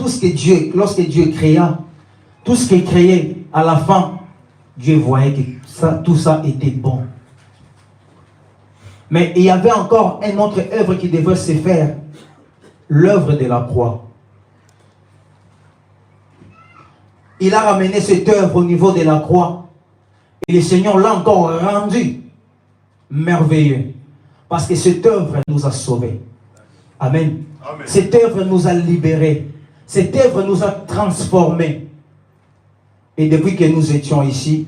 tout ce que Dieu, lorsque Dieu créa, tout ce qui est créé, à la fin, Dieu voyait que tout ça était bon. Mais il y avait encore une autre œuvre qui devait se faire, l'œuvre de la croix. Il a ramené cette œuvre au niveau de la croix. Et le Seigneur l'a encore rendu merveilleux. Parce que cette œuvre nous a sauvés. Amen. Amen. Cette œuvre nous a libérés. Cette œuvre nous a transformés. Et depuis que nous étions ici,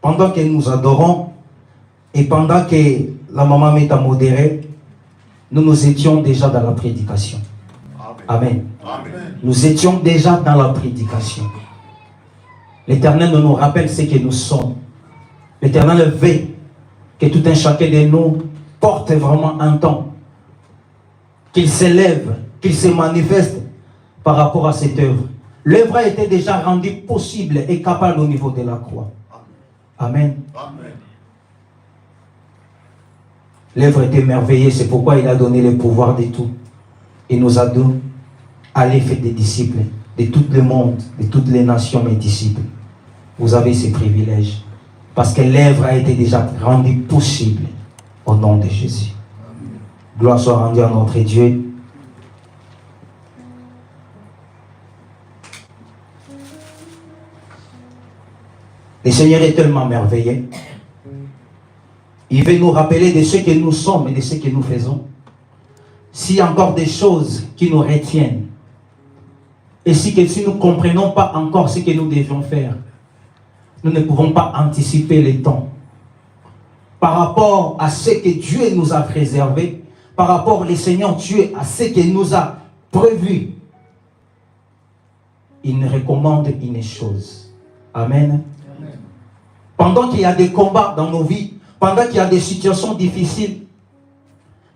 pendant que nous adorons, et pendant que la maman m'est modérée, nous étions déjà dans la prédication. Amen. Amen. Nous étions déjà dans la prédication. L'Éternel nous rappelle ce que nous sommes. L'Éternel veut que tout un chacun de nous porte vraiment un temps. Qu'il s'élève, qu'il se manifeste par rapport à cette œuvre. L'œuvre a été déjà rendue possible et capable au niveau de la croix. Amen. Amen. L'œuvre était merveilleuse, c'est pourquoi il a donné le pouvoir de tout. Il nous a donné aller faire des disciples de tout le monde, de toutes les nations, mes disciples. Vous avez ces privilèges. Parce que l'œuvre a été déjà rendue possible au nom de Jésus. Gloire soit rendue à notre Dieu. Le Seigneur est tellement merveilleux. Il veut nous rappeler de ce que nous sommes et de ce que nous faisons. S'il y a encore des choses qui nous retiennent, et si nous ne comprenons pas encore ce que nous devions faire, nous ne pouvons pas anticiper les temps. Par rapport à ce que Dieu nous a préservé, par rapport, le Seigneur Dieu, à ce qu'il nous a prévu, il nous recommande une chose. Amen. Amen. Pendant qu'il y a des combats dans nos vies, pendant qu'il y a des situations difficiles,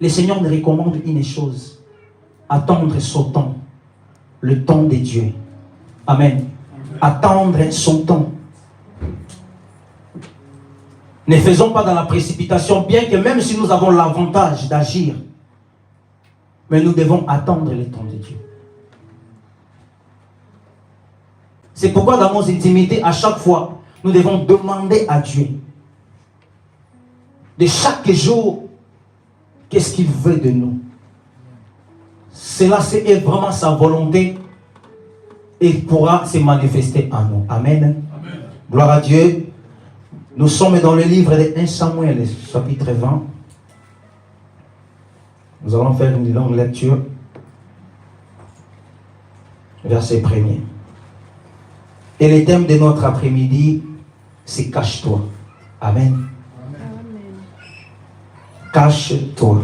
le Seigneur nous recommande une chose. Attendre son temps. Le temps de Dieu. Amen. Amen. Attendre son temps. Ne faisons pas dans la précipitation, bien que même si nous avons l'avantage d'agir, mais nous devons attendre le temps de Dieu. C'est pourquoi dans nos intimités, à chaque fois, nous devons demander à Dieu, de chaque jour, qu'est-ce qu'il veut de nous. Cela, c'est vraiment sa volonté et pourra se manifester en nous. Amen. Amen. Gloire à Dieu. Nous sommes dans le livre de 1 Samuel, chapitre 20. Nous allons faire une longue lecture. Verset 1er. Et le thème de notre après-midi, c'est cache-toi. Amen. Amen. Cache-toi.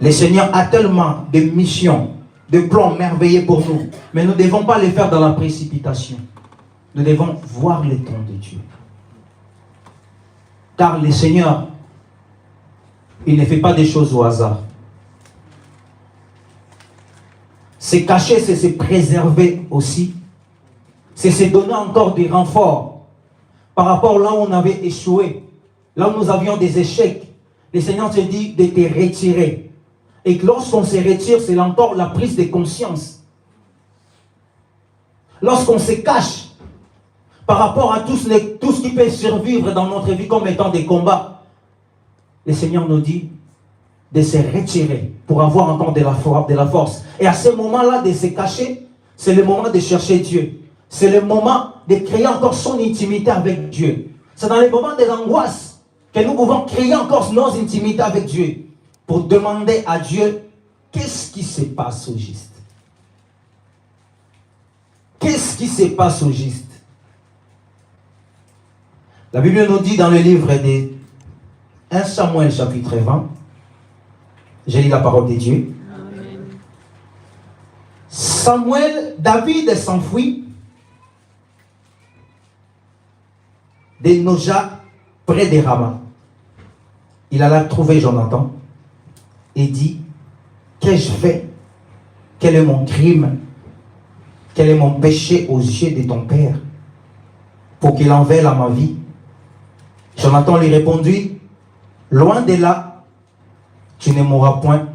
Le Seigneur a tellement de missions, de plans merveilleux pour nous. Mais nous ne devons pas les faire dans la précipitation. Nous devons voir le temps de Dieu. Car le Seigneur, il ne fait pas des choses au hasard. Se cacher, c'est se préserver aussi. C'est se donner encore des renforts. Par rapport là où on avait échoué, là où nous avions des échecs, le Seigneur te dit de te retirer. Et que lorsqu'on se retire, c'est encore la prise de conscience. Lorsqu'on se cache par rapport à tout ce qui peut survivre dans notre vie comme étant des combats, le Seigneur nous dit de se retirer pour avoir encore de la force. Et à ce moment-là de se cacher, c'est le moment de chercher Dieu. C'est le moment de créer encore son intimité avec Dieu. C'est dans les moments de l'angoisse que nous pouvons créer encore nos intimités avec Dieu. Pour demander à Dieu, qu'est-ce qui se passe au juste? Qu'est-ce qui se passe au juste? La Bible nous dit dans le livre de 1 Samuel chapitre 20, j'ai lu la parole de Dieu. Amen. David s'enfuit de Noja près de Rama. Il alla trouver Jonathan et dit, qu'ai-je fait? Quel est mon crime? Quel est mon péché aux yeux de ton père? Pour qu'il en veuille à ma vie. Jonathan lui répondit, loin de là, tu ne mourras point.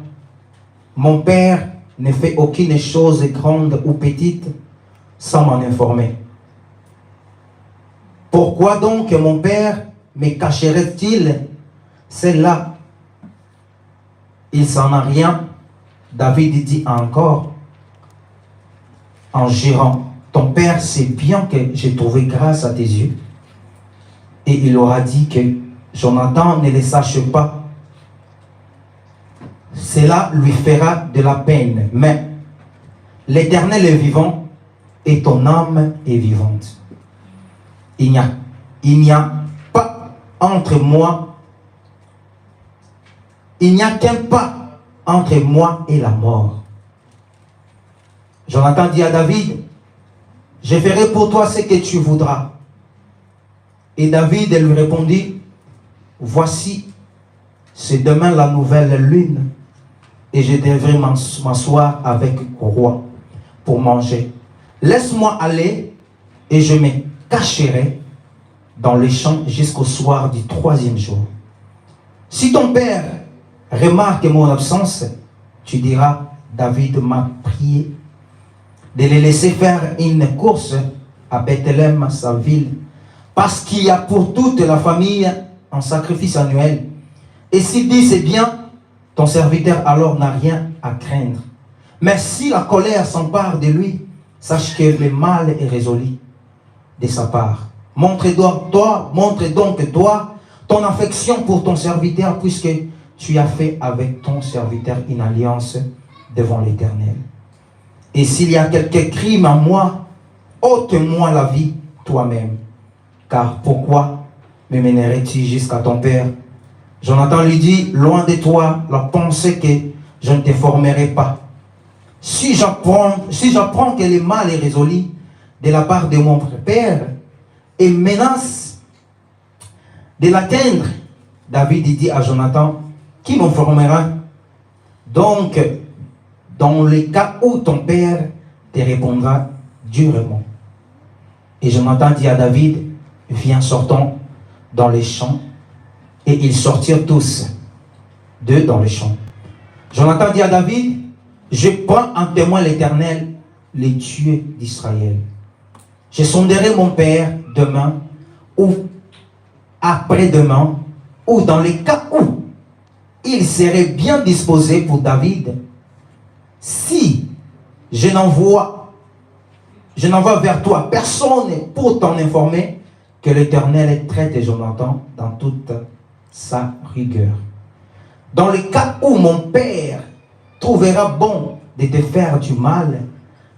Mon père ne fait aucune chose grande ou petite sans m'en informer. Pourquoi donc mon père me cacherait-il celle-là? Il s'en a rien. David dit encore, en jurant, ton père sait bien que j'ai trouvé grâce à tes yeux. Et il aura dit que Jonathan ne le sache pas. Cela lui fera de la peine. Mais l'Éternel est vivant et ton âme est vivante. Il n'y a pas entre moi, il n'y a qu'un pas entre moi et la mort. Jonathan dit à David, je ferai pour toi ce que tu voudras. Et David lui répondit, voici, c'est demain la nouvelle lune, et je devrais m'asseoir avec le roi pour manger. Laisse-moi aller, et je me cacherai dans les champs jusqu'au soir du 3e jour. Si ton père remarque mon absence, tu diras, David m'a prié de les laisser faire une course à Bethléem, sa ville, parce qu'il y a pour toute la famille un sacrifice annuel. Et s'il dit c'est bien, ton serviteur alors n'a rien à craindre. Mais si la colère s'empare de lui, sache que le mal est résolu de sa part. Montre donc toi ton affection pour ton serviteur, puisque tu as fait avec ton serviteur une alliance devant l'Éternel. Et s'il y a quelque crime en moi, ôte-moi la vie toi-même. Car pourquoi me mènerais-tu jusqu'à ton père? Jonathan lui dit, loin de toi la pensée que je ne te formerai pas. Si j'apprends que le mal est résolu de la part de mon père et menace de l'atteindre, David dit à Jonathan, qui m'informera? Donc, dans le cas où ton père te répondra durement. Et Jonathan dit à David, viens, sortons dans les champs. Et ils sortirent tous, deux dans les champs. Jonathan dit à David, je prends en témoin l'Éternel, le Dieu d'Israël. Je sonderai mon père demain ou après-demain, ou dans les cas où il serait bien disposé pour David, si je n'envoie vers toi personne pour t'en informer, que l'Éternel traite Jonathan dans toute sa rigueur. Dans le cas où mon père trouvera bon de te faire du mal,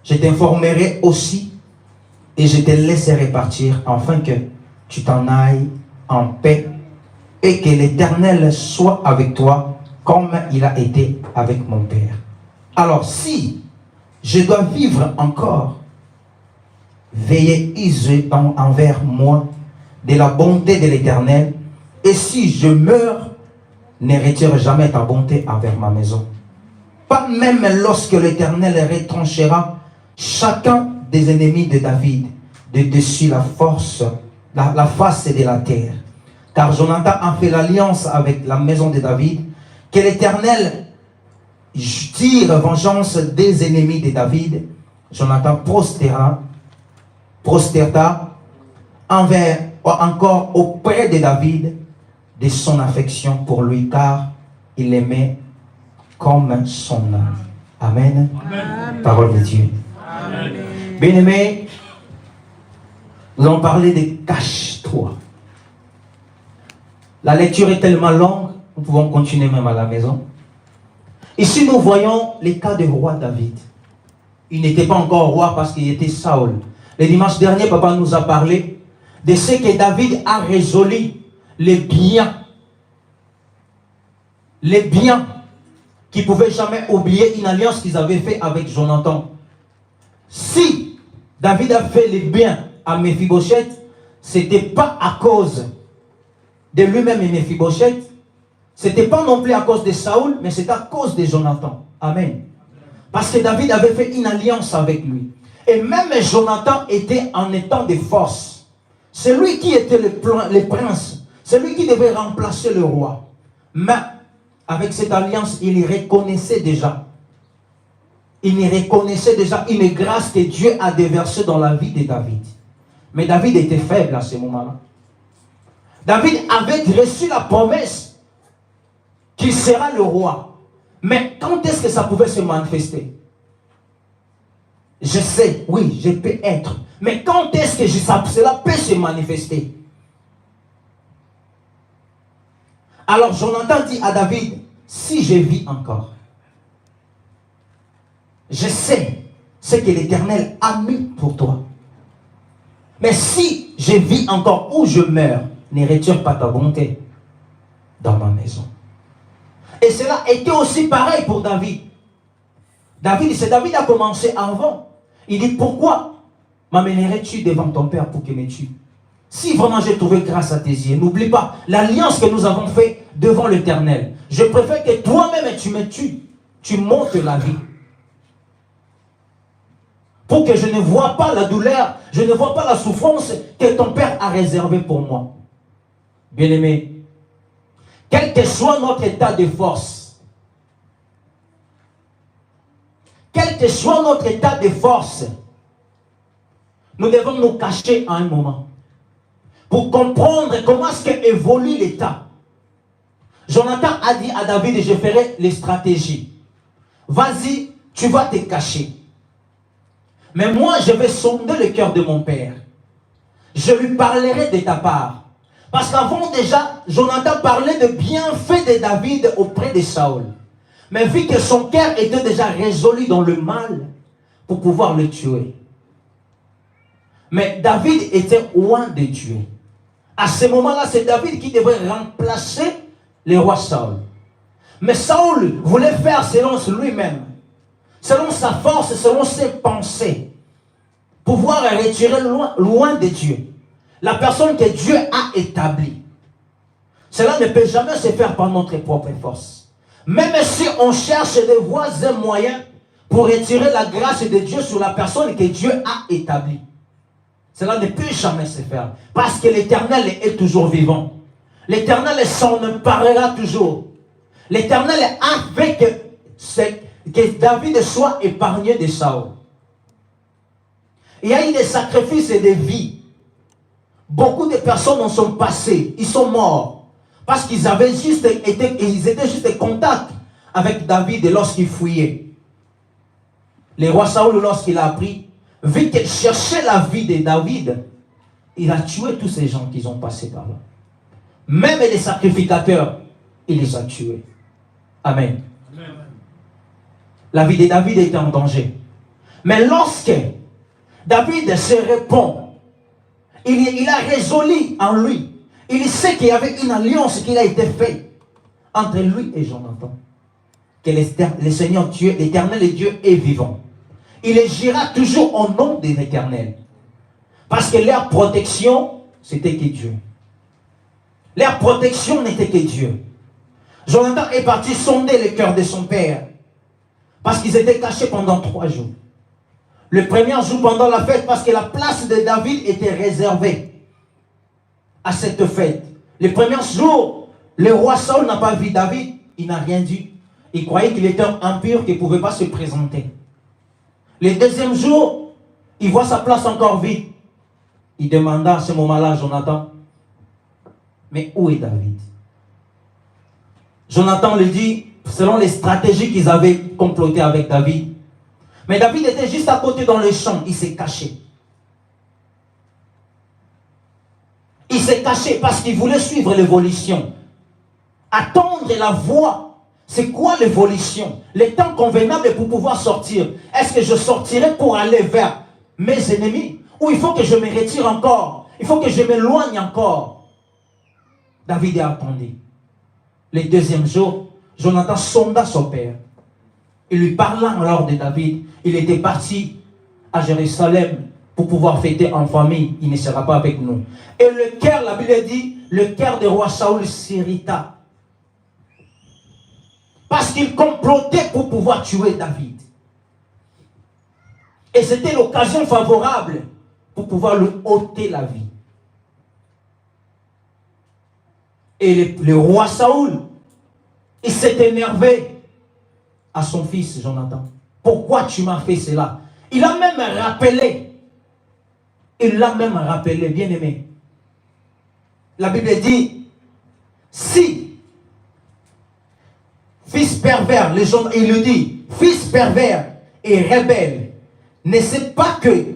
je t'informerai aussi et je te laisserai partir, afin que tu t'en ailles en paix et que l'Éternel soit avec toi comme il a été avec mon père. Alors si je dois vivre encore, veillez envers moi de la bonté de l'Éternel, et si je meurs, ne retire jamais ta bonté envers ma maison. Pas même lorsque l'Éternel retranchera chacun des ennemis de David de dessus la face de la terre. Car Jonathan a fait l'alliance avec la maison de David, que l'Éternel tire vengeance des ennemis de David. Jonathan prosterta encore auprès de David de son affection pour lui, car il l'aimait comme son âme. Amen. Amen. Parole de Dieu. Bien-aimés, nous allons parler de cache-toi. La lecture est tellement longue, nous pouvons continuer même à la maison. Ici, nous voyons les cas du roi David. Il n'était pas encore roi parce qu'il était Saül. Le dimanche dernier, papa nous a parlé de ce que David a résolu, les biens qui ne pouvaient jamais oublier une alliance qu'ils avaient fait avec Jonathan. Si David a fait les biens à Méphibosheth, ce n'était pas à cause de lui-même et Méphibosheth, ce n'était pas non plus à cause de Saül, mais c'est à cause de Jonathan. Amen. Parce que David avait fait une alliance avec lui. Et même Jonathan était en état de force. C'est lui qui était le prince. C'est lui qui devait remplacer le roi. Mais avec cette alliance, il y reconnaissait déjà. Il y reconnaissait déjà une grâce que Dieu a déversée dans la vie de David. Mais David était faible à ce moment-là. David avait reçu la promesse qu'il sera le roi. Mais quand est-ce que ça pouvait se manifester? Je sais, oui, je peux être. Mais quand est-ce que cela peut se manifester? Alors Jonathan dit à David, si je vis encore, je sais ce que l'Éternel a mis pour toi. Mais si je vis encore ou je meurs, ne retire pas ta bonté dans ma maison. Et cela était aussi pareil pour David. David a commencé avant. Il dit, pourquoi m'amènerais-tu devant ton père pour qu'il me tue? Si vraiment j'ai trouvé grâce à tes yeux, n'oublie pas l'alliance que nous avons faite devant l'Éternel. Je préfère que toi-même tu me tues. Tu montes la vie. Pour que je ne vois pas la douleur, je ne vois pas la souffrance que ton père a réservée pour moi. Bien-aimé, quel que soit notre état de force, quel que soit notre état de force, nous devons nous cacher à un moment pour comprendre comment est-ce qu'évolue l'état. Jonathan a dit à David, je ferai les stratégies. Vas-y, tu vas te cacher. Mais moi, je vais sonder le cœur de mon père. Je lui parlerai de ta part. Parce qu'avant déjà, Jonathan parlait de bienfaits de David auprès de Saül. Mais vu que son cœur était déjà résolu dans le mal, pour pouvoir le tuer. Mais David était loin de Dieu. À ce moment-là, c'est David qui devrait remplacer le roi Saül. Mais Saül voulait faire selon lui-même, selon sa force, selon ses pensées, pouvoir retirer loin de Dieu. La personne que Dieu a établie. Cela ne peut jamais se faire par notre propre force. Même si on cherche des voies et moyens pour retirer la grâce de Dieu sur la personne que Dieu a établie. Cela ne peut jamais se faire. Parce que l'Éternel est toujours vivant. L'Éternel s'en parlera toujours. L'Éternel a fait que David soit épargné de Saül. Il y a eu des sacrifices et des vies. Beaucoup de personnes en sont passées. Ils sont morts. Parce qu'ils avaient juste ils étaient juste en contact avec David lorsqu'il fouillait. Le roi Saül, lorsqu'il a appris, vu qu'il cherchait la vie de David, il a tué tous ces gens qui ont passé par là. Même les sacrificateurs, il les a tués. Amen. Amen. La vie de David était en danger. Mais lorsque David se répond, il a résolu en lui. Il sait qu'il y avait une alliance qui a été faite entre lui et Jonathan. Que le Seigneur Dieu, l'Éternel Dieu est vivant. Il agira toujours au nom de l'Éternel. Parce que leur protection, c'était que Dieu. Leur protection n'était que Dieu. Jonathan est parti sonder le cœur de son père. Parce qu'ils étaient cachés pendant 3 jours. Le premier jour pendant la fête, parce que la place de David était réservée à cette fête. Le premier jour, le roi Saül n'a pas vu David. Il n'a rien dit. Il croyait qu'il était impur, qu'il ne pouvait pas se présenter. Le deuxième jour, il voit sa place encore vide. Il demanda à ce moment-là à Jonathan, mais où est David? Jonathan lui dit, selon les stratégies qu'ils avaient complotées avec David. Mais David était juste à côté dans le champ, il s'est caché. Il s'est caché parce qu'il voulait suivre l'évolution. Attendre la voie. C'est quoi l'évolution? Le temps convenable pour pouvoir sortir. Est-ce que je sortirai pour aller vers mes ennemis? Ou il faut que je me retire encore? Il faut que je m'éloigne encore? David a attendu. Le deuxième jour, Jonathan sonda son père. Il lui parla alors de David. Il était parti à Jérusalem pour pouvoir fêter en famille. Il ne sera pas avec nous. Et le cœur, la Bible dit, le cœur du roi Saül s'irrita. Parce qu'il complotait pour pouvoir tuer David. Et c'était l'occasion favorable pour pouvoir lui ôter la vie. Et le roi Saül Il s'est énervé à son fils, Jonathan. Pourquoi tu m'as fait cela? Il a même rappelé. Il l'a même rappelé, bien aimé. La Bible dit, si, fils pervers, il le dit, fils pervers et rebelle, ne sais pas que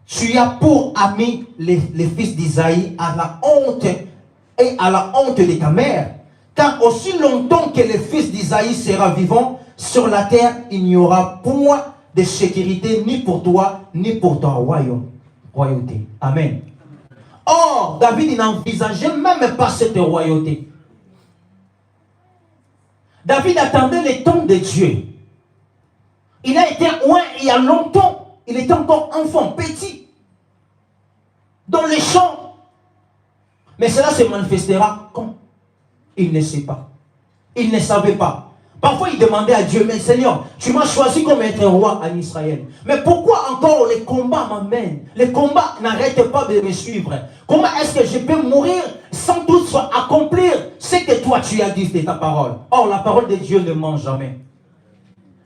tu as pour amis les fils d'Isaïe à la honte et à la honte de ta mère. Car aussi longtemps que le fils d'Isaïe sera vivant, sur la terre, il n'y aura point de sécurité ni pour toi, ni pour ton royauté. Amen. Or, David n'envisageait même pas cette royauté. David attendait le temps de Dieu. Il a été loin il y a longtemps. Il était encore enfant, petit, dans les champs. Mais cela se manifestera quand? Il ne sait pas. Il ne savait pas. Parfois, il demandait à Dieu, mais Seigneur, tu m'as choisi comme être roi en Israël. Mais pourquoi encore les combats m'amènent? Les combats n'arrêtent pas de me suivre. Comment est-ce que je peux mourir sans toutefois accomplir ce que toi tu as dit de ta parole? Or, la parole de Dieu ne ment jamais.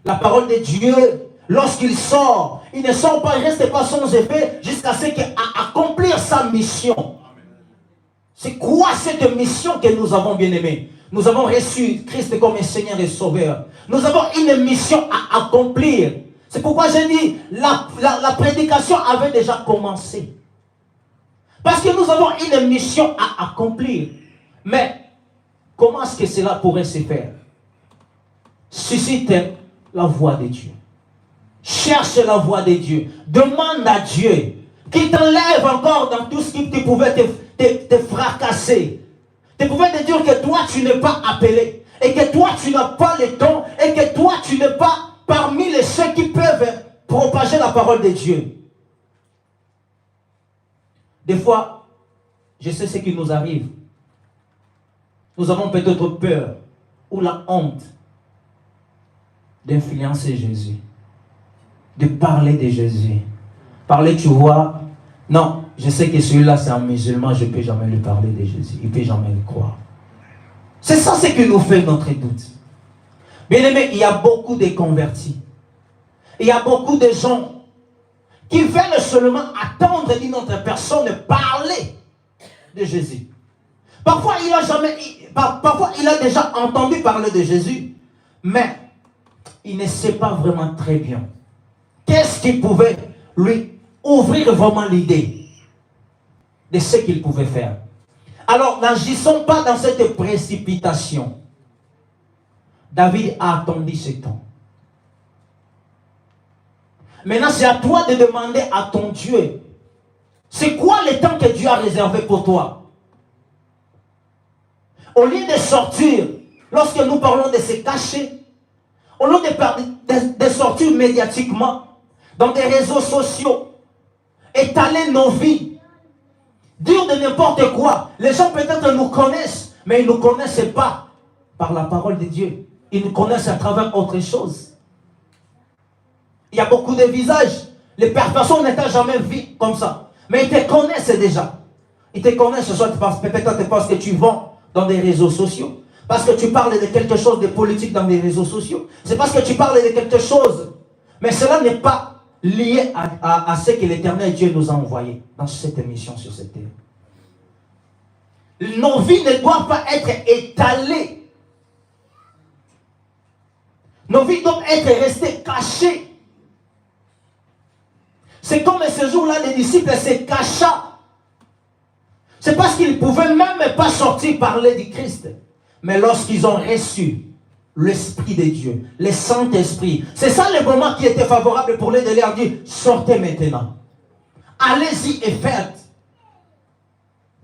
La parole de Dieu, lorsqu'il sort, il ne sort pas, il ne reste pas sans effet jusqu'à ce qu'il accomplir sa mission. C'est quoi cette mission que nous avons, bien aimé? Nous avons reçu Christ comme un Seigneur et Sauveur. Nous avons une mission à accomplir. C'est pourquoi j'ai dit, la prédication avait déjà commencé. Parce que nous avons une mission à accomplir. Mais, comment est-ce que cela pourrait se faire? Suscite la voix de Dieu. Cherche la voix de Dieu. Demande à Dieu qu'il t'enlève encore dans tout ce qui pouvait te fracasser. Tu pouvais te dire que toi tu n'es pas appelé. Et que toi tu n'as pas le temps. Et que toi tu n'es pas parmi les ceux qui peuvent propager la parole de Dieu. Des fois, je sais ce qui nous arrive. Nous avons peut-être peur ou la honte d'influencer Jésus. De parler de Jésus. Parler, tu vois, non, je sais que celui-là c'est un musulman, je ne peux jamais lui parler de Jésus. Il ne peut jamais le croire. C'est ça ce qui nous fait notre doute. Bien aimé, il y a beaucoup de convertis. Il y a beaucoup de gens qui veulent seulement attendre d'une autre personne parler de Jésus. Parfois, il a déjà entendu parler de Jésus, mais il ne sait pas vraiment très bien. Qu'est-ce qui pouvait lui ouvrir vraiment l'idée de ce qu'il pouvait faire? Alors, n'agissons pas dans cette précipitation. David a attendu ce temps. Maintenant, c'est à toi de demander à ton Dieu, c'est quoi le temps que Dieu a réservé pour toi? Au lieu de sortir, lorsque nous parlons de se cacher, au lieu de sortir médiatiquement, dans des réseaux sociaux, étaler nos vies, dire de n'importe quoi. Les gens peut-être nous connaissent, mais ils ne nous connaissent pas par la parole de Dieu. Ils nous connaissent à travers autre chose. Il y a beaucoup de visages. Les personnes ne t'ont jamais vu comme ça. Mais ils te connaissent déjà. Ils te connaissent soit peut-être parce que tu vends dans des réseaux sociaux. Parce que tu parles de quelque chose de politique dans des réseaux sociaux. C'est parce que tu parles de quelque chose. Mais cela n'est pas lié à ce que l'Éternel Dieu nous a envoyé dans cette mission sur cette terre. Nos vies ne doivent pas être étalées. Nos vies doivent être restées cachées. C'est comme ce jour-là, les disciples se cachaient. C'est parce qu'ils ne pouvaient même pas sortir parler du Christ. Mais lorsqu'ils ont reçu l'Esprit de Dieu, le Saint-Esprit, c'est ça le moment qui était favorable pour les de leur dire, sortez maintenant. Allez-y et faites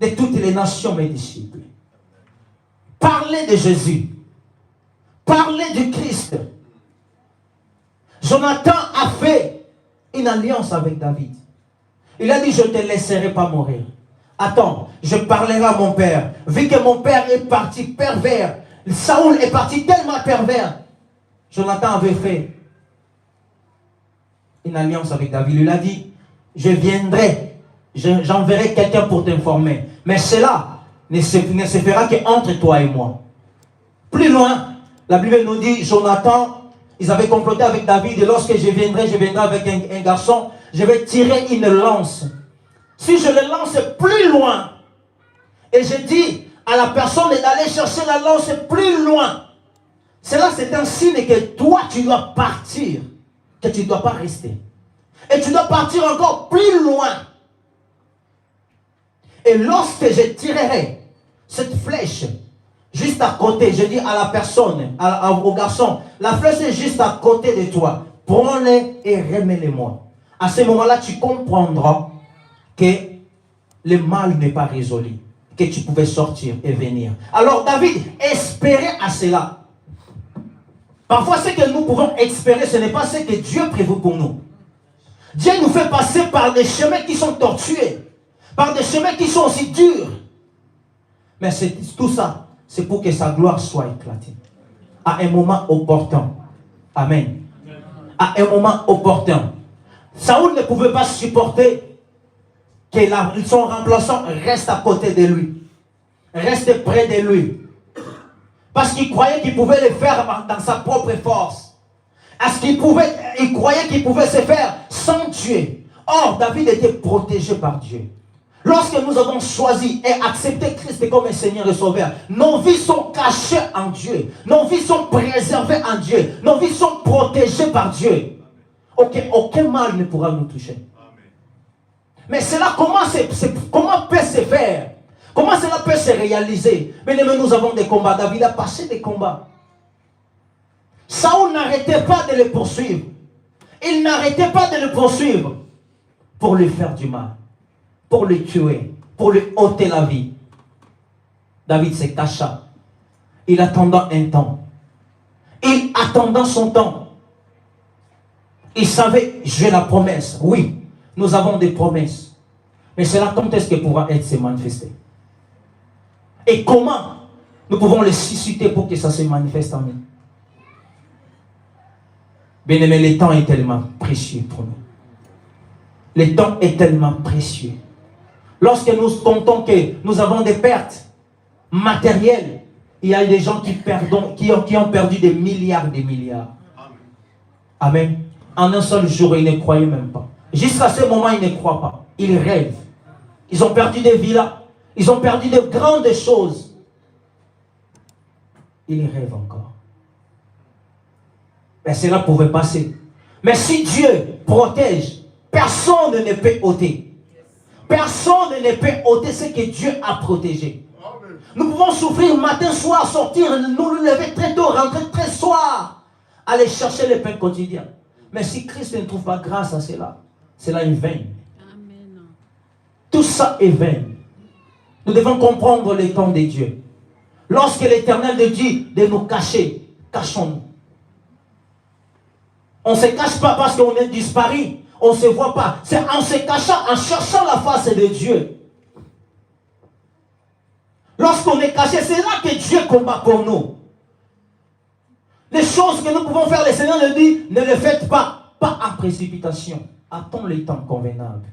de toutes les nations mes disciples. Parlez de Jésus. Parlez du Christ. Jonathan a fait une alliance avec David. Il a dit, je ne te laisserai pas mourir. Attends, je parlerai à mon père. Vu que mon père est parti pervers, Saoul est parti tellement pervers, Jonathan avait fait une alliance avec David. Il a dit, je viendrai, j'enverrai quelqu'un pour t'informer. Mais cela ne se fera qu'entre toi et moi. Plus loin, la Bible nous dit, Jonathan, ils avaient comploté avec David, et lorsque je viendrai avec un garçon, je vais tirer une lance. Si je le lance plus loin, et je dis à la personne d'aller chercher la lance plus loin, cela c'est un signe que toi tu dois partir, que tu ne dois pas rester. Et tu dois partir encore plus loin. Et lorsque je tirerai cette flèche juste à côté, je dis à la personne, au garçon, la flèche est juste à côté de toi. Prends-les et remets-les-moi. À ce moment-là, tu comprendras que le mal n'est pas résolu, que tu pouvais sortir et venir. Alors David espérait à cela. Parfois, ce que nous pouvons espérer, ce n'est pas ce que Dieu prévoit pour nous. Dieu nous fait passer par des chemins qui sont tortueux, par des chemins qui sont aussi durs. Mais tout ça, c'est pour que sa gloire soit éclatée. À un moment opportun. Amen. À un moment opportun. Saoul ne pouvait pas supporter que son remplaçant reste à côté de lui. Reste près de lui. Parce qu'il croyait qu'il pouvait le faire dans sa propre force. Il croyait qu'il pouvait se faire sans Dieu. Or, David était protégé par Dieu. Lorsque nous avons choisi et accepté Christ comme Seigneur et Sauveur, nos vies sont cachées en Dieu. Nos vies sont préservées en Dieu. Nos vies sont protégées par Dieu. Aucun mal ne pourra nous toucher. Mais cela, comment peut se faire? Comment cela peut se réaliser? Mais nous avons des combats. David a passé des combats. Saoul n'arrêtait pas de le poursuivre. Il n'arrêtait pas de le poursuivre pour lui faire du mal, pour le tuer, pour lui ôter la vie. David se cacha. Il attendait un temps. Il attendait son temps. Il savait, j'ai la promesse. Oui, nous avons des promesses. Mais cela, quand est-ce qu'elle pourra être se manifester? Et comment nous pouvons les susciter pour que ça se manifeste en nous? Bien-aimé, le temps est tellement précieux pour nous. Le temps est tellement précieux. Lorsque nous comptons que nous avons des pertes matérielles, il y a des gens qui ont perdu des milliards et des milliards. Amen. En un seul jour, ils ne croyaient même pas. Jusqu'à ce moment, ils ne croient pas. Ils rêvent. Ils ont perdu des villas. Ils ont perdu de grandes choses. Ils rêvent encore. Mais cela pouvait passer. Mais si Dieu protège, personne ne peut ôter. Personne ne peut ôter ce que Dieu a protégé. Nous pouvons souffrir matin, soir, sortir, nous lever très tôt, rentrer très soir, aller chercher le pain quotidien. Mais si Christ ne trouve pas grâce à cela, cela est vain. Amen. Tout ça est vain. Nous devons comprendre les temps de Dieu. Lorsque l'Éternel nous dit de nous cacher, cachons-nous. On ne se cache pas parce qu'on est disparu. On ne se voit pas. C'est en se cachant, en cherchant la face de Dieu. Lorsqu'on est caché, c'est là que Dieu combat pour nous. Les choses que nous pouvons faire, le Seigneur nous dit, ne les faites pas. Pas en précipitation. Attends le temps convenable.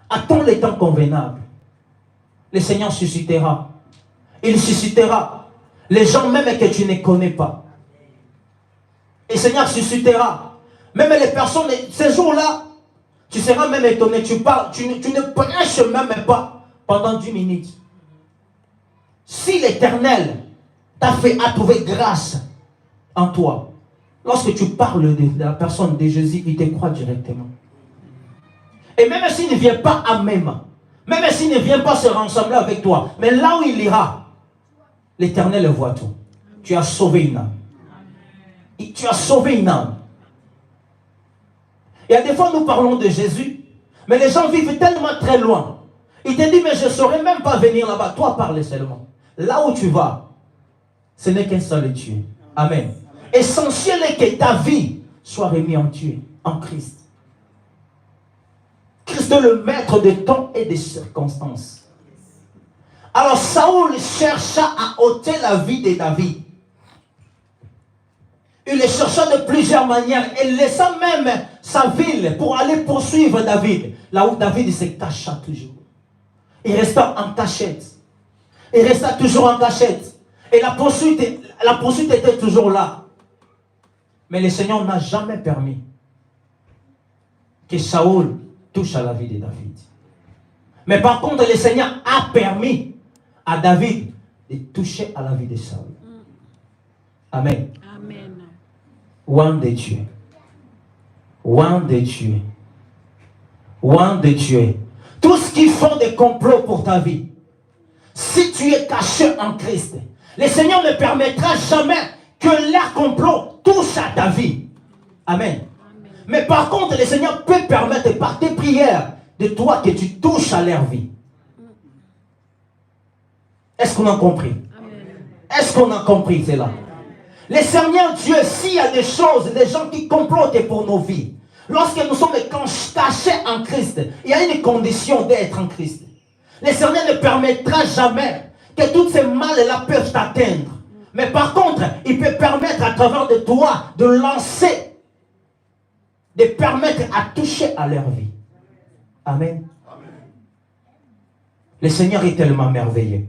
Attends le temps convenable. Le Seigneur suscitera. Il suscitera les gens même que tu ne connais pas. Et le Seigneur suscitera. Même les personnes, ces jours-là, tu seras même étonné. Tu parles, tu ne prêches même pas pendant 10 minutes. Si l'Éternel t'a fait trouver grâce en toi, lorsque tu parles de la personne de Jésus, il te croit directement. Et même s'il ne vient pas à même s'il ne vient pas se rassembler avec toi, mais là où il ira, l'Éternel voit tout. Tu as sauvé une âme. Tu as sauvé une âme. Et à des fois, nous parlons de Jésus, mais les gens vivent tellement très loin. Il te dit, mais je ne saurais même pas venir là-bas. Toi, parle seulement. Là où tu vas, ce n'est qu'un seul Dieu. Amen. Essentiel est que ta vie soit remise en Dieu, en Christ. Christ est le maître des temps et des circonstances. Alors Saoul chercha à ôter la vie de David. Il le chercha de plusieurs manières. Il laissa même sa ville pour aller poursuivre David. Là où David se cacha toujours. Il resta en cachette. Il resta toujours en cachette. Et la poursuite était toujours là. Mais le Seigneur n'a jamais permis que Saoul touche à la vie de David. Mais par contre, le Seigneur a permis à David de toucher à la vie de Saoul. Amen. Amen. Loin de Dieu. Loin de Dieu. Loin de Dieu. Tout ce qui font des complots pour ta vie, si tu es caché en Christ, le Seigneur ne permettra jamais que leur complot touche à ta vie. Amen. Amen. Mais par contre, le Seigneur peut permettre par tes prières de toi que tu touches à leur vie. Est-ce qu'on a compris? Est-ce qu'on a compris cela? Le Seigneur Dieu, s'il y a des choses, des gens qui complotent pour nos vies, lorsque nous sommes cachés en Christ, il y a une condition d'être en Christ. Le Seigneur ne permettra jamais que toutes ces mal-là peuvent t'atteindre. Mais par contre, il peut permettre à travers de toi de lancer, de permettre à toucher à leur vie. Amen. Le Seigneur est tellement merveilleux.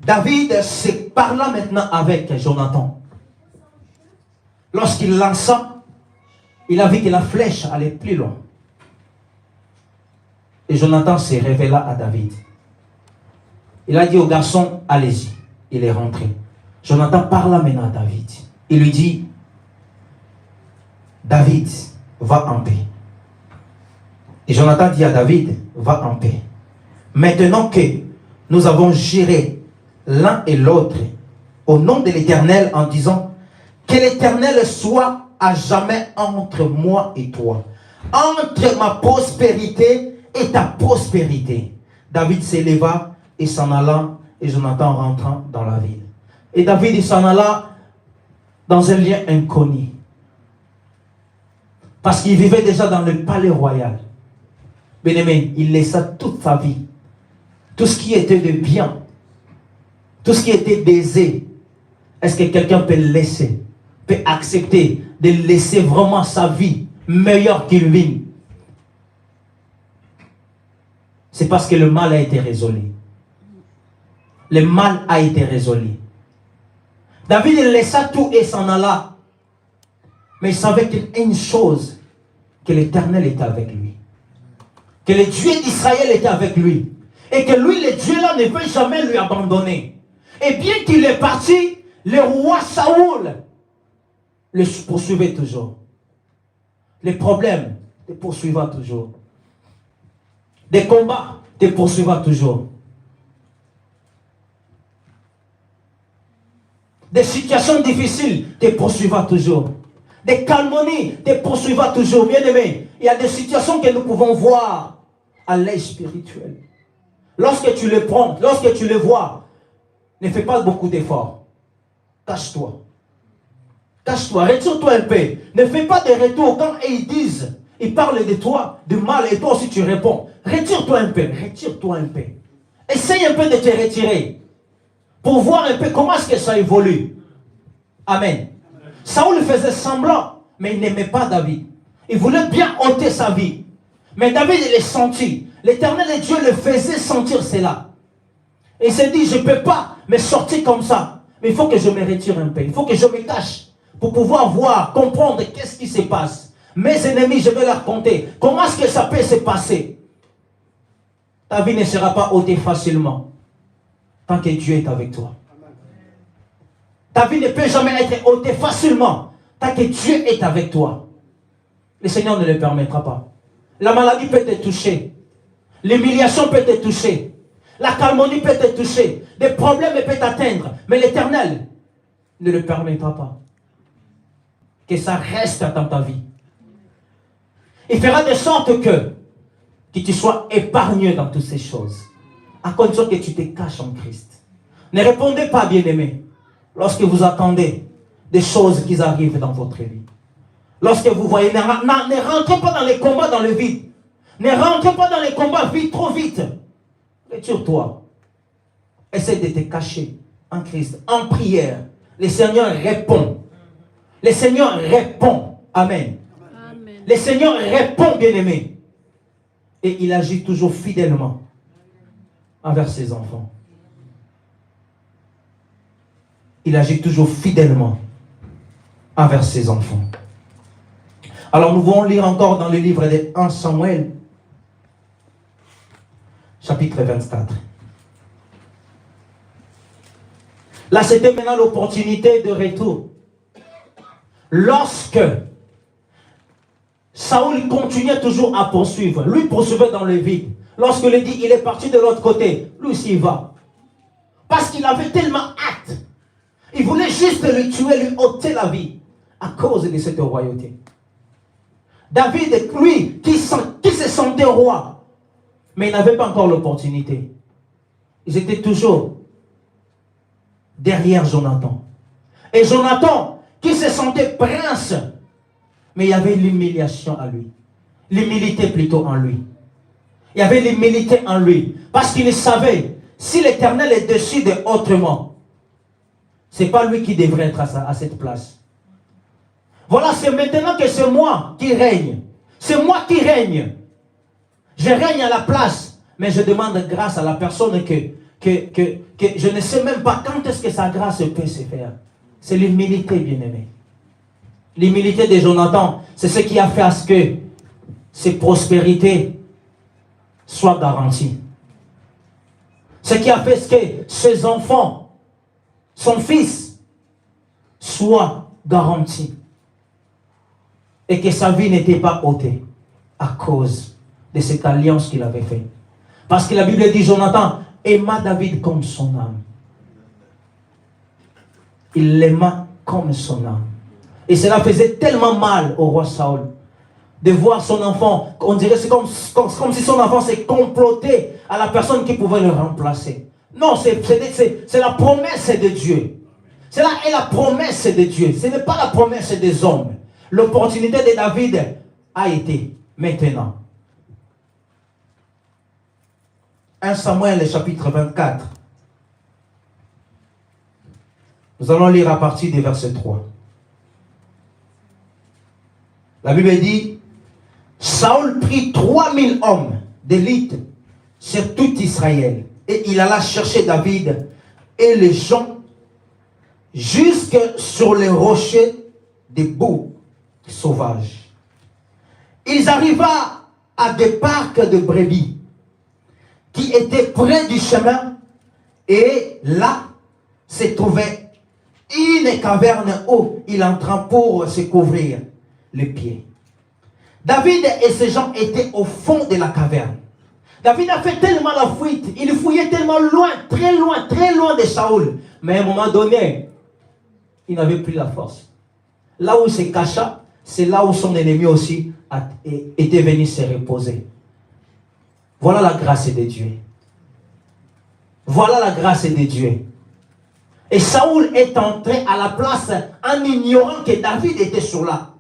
David se parla maintenant avec Jonathan. Lorsqu'il lança, il a vu que la flèche allait plus loin. Et Jonathan se révéla à David. Il a dit au garçon, allez-y. Il est rentré. Jonathan parla maintenant à David. Il lui dit, David, va en paix. Et Jonathan dit à David, va en paix. Maintenant que nous avons géré l'un et l'autre au nom de l'Éternel en disant, que l'Éternel soit à jamais entre moi et toi, entre ma prospérité et ta prospérité. David s'éleva et s'en alla, et Jonathan rentrant dans la ville. Et David s'en alla dans un lieu inconnu. Parce qu'il vivait déjà dans le palais royal. Bien-aimé, il laissa toute sa vie, tout ce qui était de bien, tout ce qui était d'aisé. Est-ce que quelqu'un peut laisser, peut accepter de laisser vraiment sa vie meilleure qu'il vit? C'est parce que le mal a été résolu. Le mal a été résolu. David laissa tout et s'en alla. Mais il savait une chose, que l'Éternel était avec lui. Que le Dieu d'Israël était avec lui. Et que lui, le Dieu là, ne peut jamais lui abandonner. Et bien qu'il est parti, le roi Saoul le poursuivait toujours. Les problèmes te poursuivent toujours. Des combats te poursuivent toujours. Des situations difficiles te poursuivent toujours. Des calmonies te poursuivent toujours. Bien aimé, il y a des situations que nous pouvons voir à l'œil spirituel. Lorsque tu les prends, lorsque tu les vois, ne fais pas beaucoup d'efforts. Cache-toi. Cache-toi, retire-toi un peu. Ne fais pas de retour quand ils disent, ils parlent de toi, du mal, et toi aussi tu réponds. Retire-toi un peu, retire-toi un peu. Essaye un peu de te retirer. Pour voir un peu comment est-ce que ça évolue. Amen. Saoul faisait semblant, mais il n'aimait pas David. Il voulait bien ôter sa vie. Mais David, il est senti. L'Éternel et Dieu le faisait sentir cela. Et il s'est dit, je ne peux pas me sortir comme ça. Mais il faut que je me retire un peu. Il faut que je me cache pour pouvoir voir, comprendre qu'est-ce qui se passe. Mes ennemis, je vais leur raconter. Comment est-ce que ça peut se passer? Ta vie ne sera pas ôtée facilement tant que Dieu est avec toi. Ta vie ne peut jamais être ôtée facilement tant que Dieu est avec toi. Le Seigneur ne le permettra pas. La maladie peut te toucher. L'humiliation peut te toucher. La calmonie peut te toucher. Des problèmes peuvent t'atteindre. Mais l'Éternel ne le permettra pas. Que ça reste dans ta vie. Il fera de sorte que tu sois épargné dans toutes ces choses. À condition que tu te caches en Christ. Ne répondez pas, bien-aimés, lorsque vous attendez des choses qui arrivent dans votre vie. Lorsque vous voyez, ne rentrez pas dans les combats dans le vide. Ne rentrez pas dans les combats vite, trop vite. Retire-toi. Essaie de te cacher en Christ, en prière. Le Seigneur répond. Le Seigneur répond. Amen. Amen. Le Seigneur répond, bien-aimé. Et il agit toujours fidèlement envers ses enfants. il agit toujours fidèlement envers ses enfants. Alors nous allons lire encore dans le livre de 1 Samuel, chapitre 24. Là, c'était maintenant l'opportunité de retour. Lorsque Saoul continuait toujours à poursuivre, lui poursuivait dans le vide. Lorsque il dit, il est parti de l'autre côté, lui aussi il va. Parce qu'il avait tellement hâte. Il voulait juste le tuer, lui ôter la vie, à cause de cette royauté. David, lui, qui se sentait roi, mais il n'avait pas encore l'opportunité. Ils étaient toujours derrière Jonathan. Et Jonathan, qui se sentait prince, mais il y avait l'humiliation à lui. L'humilité plutôt en lui. Il y avait l'humilité en lui. Parce qu'il savait, si l'Éternel est décide autrement, ce n'est pas lui qui devrait être à cette place. Voilà, c'est maintenant que c'est moi qui règne. C'est moi qui règne. Je règne à la place, mais je demande grâce à la personne que je ne sais même pas quand est-ce que sa grâce peut se faire. C'est l'humilité, bien-aimé. L'humilité de Jonathan, c'est ce qui a fait à ce que ses prospérités soient garanties. Ce qui a fait à ce que ses enfants, son fils, soient garantis. Et que sa vie n'était pas ôtée à cause de cette alliance qu'il avait faite. Parce que la Bible dit, Jonathan aima David comme son âme. Il l'aima comme son âme. Et cela faisait tellement mal au roi Saül de voir son enfant, on dirait c'est comme si son enfant s'est comploté à la personne qui pouvait le remplacer. Non, c'est la promesse de Dieu. Cela est la promesse de Dieu. Ce n'est pas la promesse des hommes. L'opportunité de David a été maintenant. 1 Samuel chapitre 24. Nous allons lire à partir du verset 3. La Bible dit, Saül prit 3000 hommes d'élite sur tout Israël. Et il alla chercher David et les gens jusque sur les rochers des boucs sauvages. Ils arrivaient à des parcs de brebis qui étaient près du chemin, et là se trouvait une caverne où il entra pour se couvrir les pieds. David et ses gens étaient au fond de la caverne. David a fait tellement la fuite, il fouillait tellement loin de Saül. Mais à un moment donné, il n'avait plus la force. Là où il se cacha, c'est là où son ennemi aussi était venu se reposer. Voilà la grâce de Dieu. Voilà la grâce de Dieu. Et Saül est entré à la place en ignorant que David était sur là.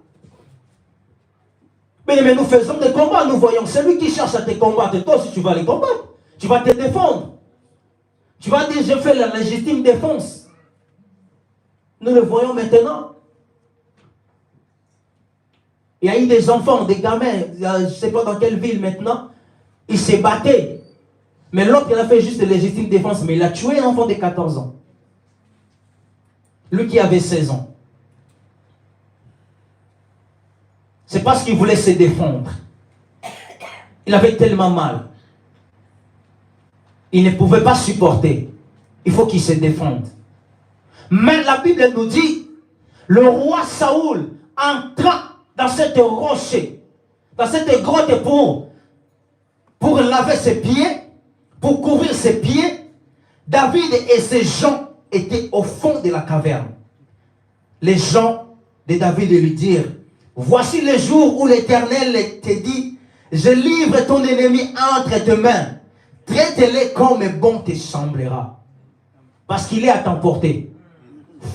Mais nous faisons des combats, nous voyons. Celui qui cherche à te combattre, toi aussi tu vas les combattre. Tu vas te défendre. Tu vas dire, je fais la légitime défense. Nous le voyons maintenant. Il y a eu des enfants, des gamins, je ne sais pas dans quelle ville maintenant, ils se battaient. Mais l'autre, il a fait juste la légitime défense, mais il a tué un enfant de 14 ans. Lui qui avait 16 ans. C'est parce qu'il voulait se défendre. Il avait tellement mal. Il ne pouvait pas supporter. Il faut qu'il se défende. Mais la Bible nous dit, le roi Saül entra dans cette rocher, dans cette grotte pour laver ses pieds, pour couvrir ses pieds. David et ses gens étaient au fond de la caverne. Les gens de David lui dirent, voici le jour où l'Éternel te dit, je livre ton ennemi entre tes mains, traite-le comme bon te semblera. Parce qu'il est à t'emporter.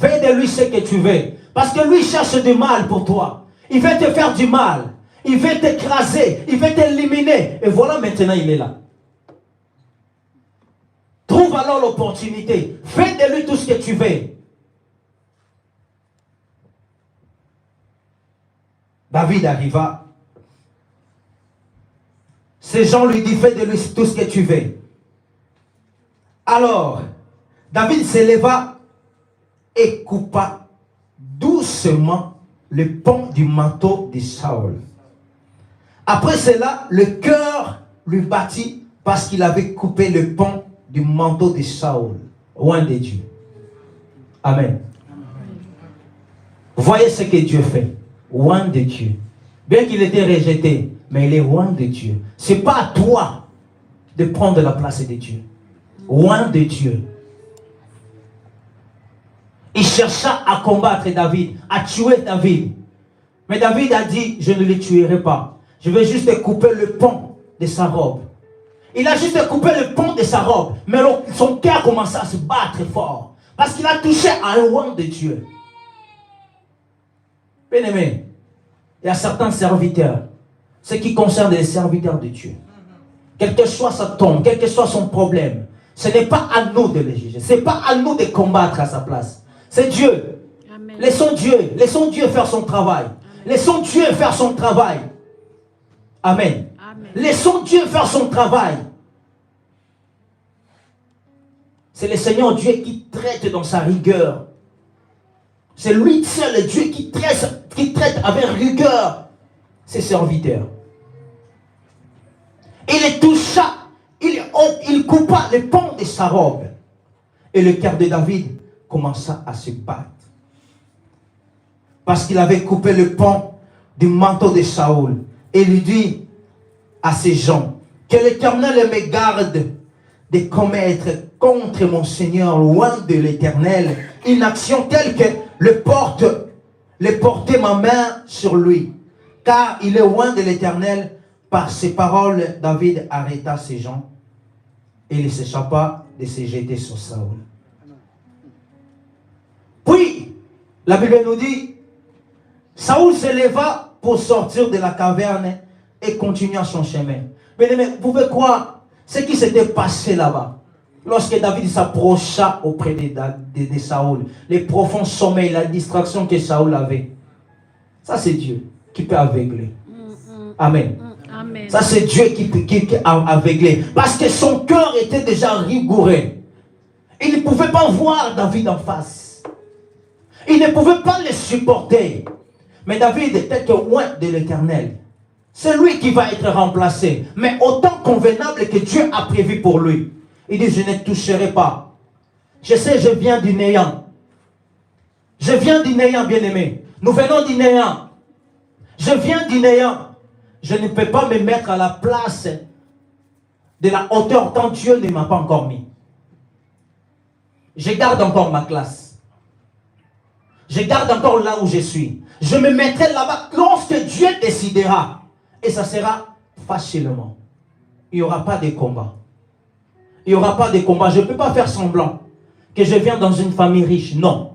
Fais de lui ce que tu veux. Parce que lui cherche du mal pour toi. Il veut te faire du mal. Il veut t'écraser. Il veut t'éliminer. Et voilà, maintenant il est là. Trouve alors l'opportunité. Fais de lui tout ce que tu veux. David arriva. Ces gens lui disent, fais de lui tout ce que tu veux. Alors, David s'éleva et coupa doucement le pan du manteau de Saül. Après cela, le cœur lui battit parce qu'il avait coupé le pan du manteau de Saül, loin de Dieu. Amen. Voyez ce que Dieu fait, loin de Dieu. Bien qu'il était rejeté, mais il est loin de Dieu. Ce n'est pas à toi de prendre la place de Dieu. Loin de Dieu. Il chercha à combattre David, à tuer David. Mais David a dit, je ne le tuerai pas. Je vais juste couper le pan de sa robe. Il a juste coupé le pan de sa robe. Mais son cœur commença à se battre fort. Parce qu'il a touché à un loin de Dieu. Bien aimé, il y a certains serviteurs. Ce qui concerne les serviteurs de Dieu. Quel que soit sa tombe, quel que soit son problème. Ce n'est pas à nous de le juger. Ce n'est pas à nous de combattre à sa place. C'est Dieu. Amen. Laissons Dieu faire son travail. Laissons Dieu faire son travail. Amen. Amen. Laissons Dieu faire son travail. C'est le Seigneur Dieu qui traite dans sa rigueur. C'est lui seul, Dieu, qui traite avec rigueur ses serviteurs. Il les toucha, il coupa le pan de sa robe. Et le cœur de David commença à se battre. Parce qu'il avait coupé le pan du manteau de Saül. Et lui dit à ses gens, que l'Éternel me garde de commettre contre mon Seigneur, loin de l'Éternel, une action telle que porter ma main sur lui. Car il est loin de l'Éternel. Par ces paroles, David arrêta ses gens et il s'échappa de se jeter sur Saül. Puis, la Bible nous dit, Saül se leva pour sortir de la caverne et continua son chemin. Mais vous pouvez croire ce qui s'était passé là-bas. Lorsque David s'approcha auprès de Saül, les profonds sommeils, la distraction que Saül avait. Ça, c'est Dieu qui peut aveugler. Amen. Amen. Ça, c'est Dieu qui a aveuglé. Parce que son cœur était déjà rigoureux. Il ne pouvait pas voir David en face. Il ne pouvait pas le supporter. Mais David était loin de l'Éternel. C'est lui qui va être remplacé. Mais autant convenable que Dieu a prévu pour lui. Il dit, je ne toucherai pas. Je sais, je viens du néant. Je viens du néant, bien-aimé. Nous venons du néant. Je viens du néant. Je ne peux pas me mettre à la place de la hauteur tant Dieu ne m'a pas encore mis. Je garde encore ma classe. Je garde encore là où je suis. Je me mettrai là-bas lorsque Dieu décidera. Et ça sera facilement. Il n'y aura pas de combat. Il n'y aura pas de combat. Je ne peux pas faire semblant que je viens dans une famille riche. Non.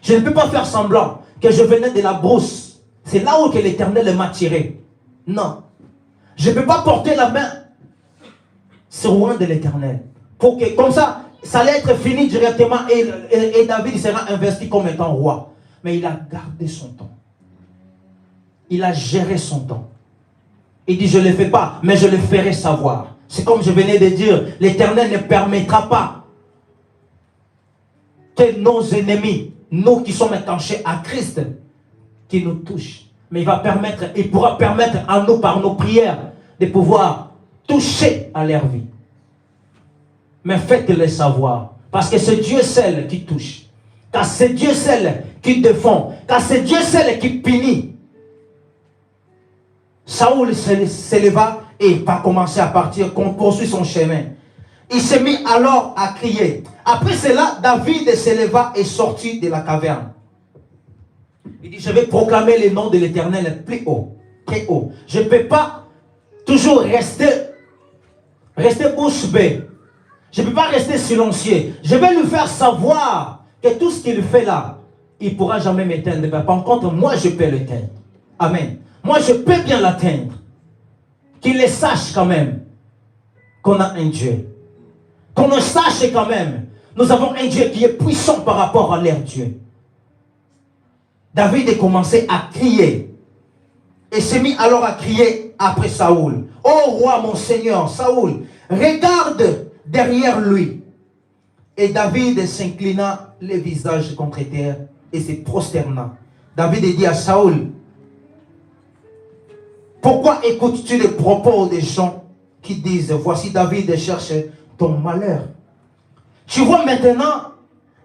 Je ne peux pas faire semblant que je venais de la brousse. C'est là où l'Éternel m'a tiré. Non. Je ne peux pas porter la main sur loin de l'Éternel. Pour que, comme ça allait être fini directement et David sera investi comme étant roi. Mais il a gardé son temps. Il a géré son temps. Il dit, je ne le fais pas, mais je le ferai savoir. C'est comme je venais de dire, l'Éternel ne permettra pas que nos ennemis, nous qui sommes attachés à Christ, qui nous touchent. Mais il pourra permettre à nous, par nos prières, de pouvoir toucher à leur vie. Mais faites-le savoir. Parce que c'est Dieu seul qui touche. Car c'est Dieu seul qui défend. Car c'est Dieu seul qui punit. Saül s'éleva et va commencer à partir, qu'on poursuit son chemin. Il s'est mis alors à crier. Après cela, David s'éleva et sortit de la caverne. Il dit, je vais proclamer le nom de l'Éternel plus haut, très haut. Je ne peux pas toujours rester bouche bée. Je ne peux pas rester silencieux. Je vais lui faire savoir que tout ce qu'il fait là, il ne pourra jamais m'éteindre. Par contre, moi, je peux l'éteindre. Amen. Moi, je peux bien l'atteindre. Qu'il le sache quand même qu'on a un Dieu. Qu'on le sache quand même. Nous avons un Dieu qui est puissant par rapport à leur Dieu. David a commencé à crier. Et s'est mis alors à crier après Saül. Ô roi, mon Seigneur, Saül, regarde derrière lui. Et David s'inclina le visage contre terre et se prosterna. David dit à Saül, pourquoi écoutes-tu les propos des gens qui disent, voici David cherche ton malheur? Tu vois maintenant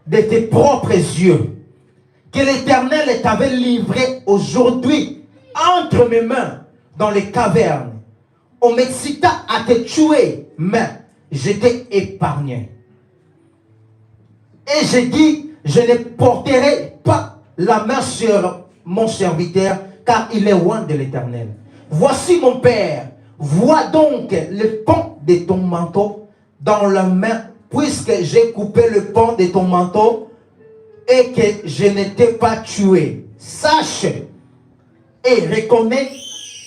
de tes propres yeux que l'Éternel t'avait livré aujourd'hui entre mes mains dans les cavernes. On m'excita à te tuer, mais je t'ai épargné. Et j'ai dit, je ne porterai pas la main sur mon serviteur, car il est loin de l'Éternel. Voici mon père, vois donc le pan de ton manteau dans la main, puisque j'ai coupé le pan de ton manteau et que je ne t'ai pas tué. Sache et reconnais